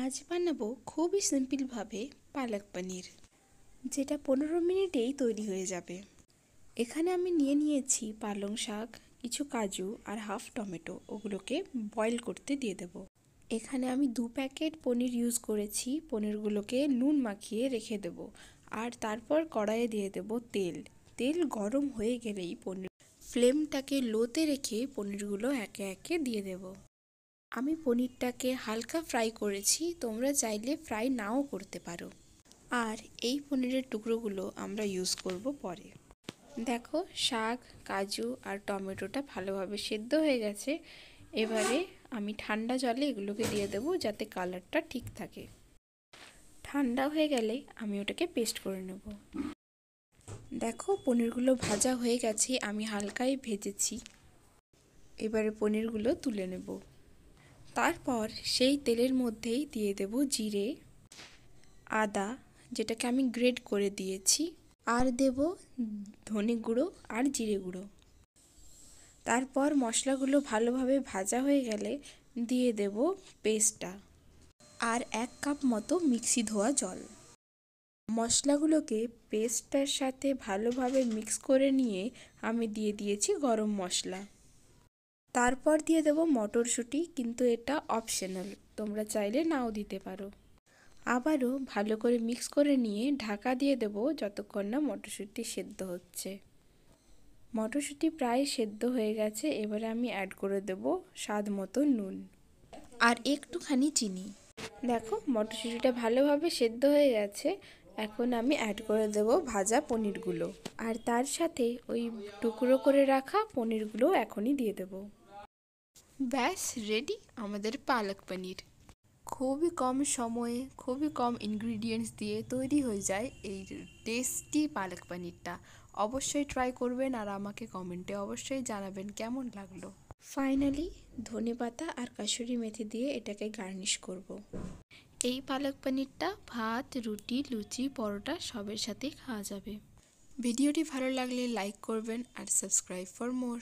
আজ বানাবো খুবই সিম্পলভাবে পালক পনির, যেটা 15 মিনিটেই তৈরি হয়ে যাবে। এখানে আমি নিয়েছি পালং শাক, কিছু কাজু আর হাফ টমেটো। ওগুলোকে বয়েল করতে দিয়ে দেব। এখানে আমি 2 প্যাকেট পনির ইউজ করেছি। পনিরগুলোকে নুন মাখিয়ে রেখে দেব। আর তারপর কড়াইয়ে দিয়ে দেব তেল। তেল গরম হয়ে গেলেই ফ্লেমটাকে লোতে রেখে পনিরগুলো একে একে দিয়ে দেব। আমি পনিরটাকে হালকা ফ্রাই করেছি, তোমরা চাইলে ফ্রাই নাও করতে পারো। আর এই পনিরের টুকরোগুলো আমরা ইউজ করব পরে। দেখো, শাক, কাজু আর টমেটোটা ভালোভাবে সেদ্ধ হয়ে গেছে। এবারে আমি ঠান্ডা জলে এগুলোকে দিয়ে দেবো যাতে কালারটা ঠিক থাকে। ঠান্ডা হয়ে গেলে আমি ওটাকে পেস্ট করে নেব। দেখো, পনিরগুলো ভাজা হয়ে গেছে, আমি হালকাই ভেজেছি। এবারে পনিরগুলো তুলে নেব। তারপর সেই তেলের মধ্যেই দিয়ে দেব জিরে, আদা যেটাকে আমি গ্রেট করে দিয়েছি, আর দেব ধনে গুঁড়ো আর জিরে গুঁড়ো। তারপর মশলাগুলো ভালোভাবে ভাজা হয়ে গেলে দিয়ে দেব পেস্টটা আর 1 কাপ মতো মিক্সি ধোয়া জল। মশলাগুলোকে পেস্টটার সাথে ভালোভাবে মিক্স করে নিয়ে আমি দিয়ে দিয়েছি গরম মশলা। তারপর দিয়ে দেব মটরশুঁটি, কিন্তু এটা অপশনাল, তোমরা চাইলে নাও দিতে পারো। আবারও ভালো করে মিক্স করে নিয়ে ঢাকা দিয়ে দেব যতক্ষণ না মটরশুঁটি সেদ্ধ হচ্ছে। মটরশুঁটি প্রায় সেদ্ধ হয়ে গেছে। এবারে আমি অ্যাড করে দেব স্বাদ মতো নুন আর একটুখানি চিনি। দেখো, মটরশুঁটিটা ভালোভাবে সেদ্ধ হয়ে গেছে। এখন আমি অ্যাড করে দেব ভাজা পনিরগুলো, আর তার সাথে ওই টুকরো করে রাখা পনিরগুলো এখনই দিয়ে দেব। ব্যাস রেডি আমাদের পালক পনির। খুবই কম সময়ে, খুবই কম ইনগ্রিডিয়েন্টস দিয়ে তৈরি হয়ে যায় এই টেস্টি পালক পনিরটা। অবশ্যই ট্রাই করবেন আর আমাকে কমেন্টে অবশ্যই জানাবেন কেমন লাগলো। ফাইনালি ধনেপাতা আর কাসুরি মেথি দিয়ে এটাকে গার্নিশ করব। এই পালক পনিরটা ভাত, রুটি, লুচি, পরোটা সবের সাথেই খাওয়া যাবে। ভিডিওটি ভালো লাগলে লাইক করবেন আর সাবস্ক্রাইব ফর মোর।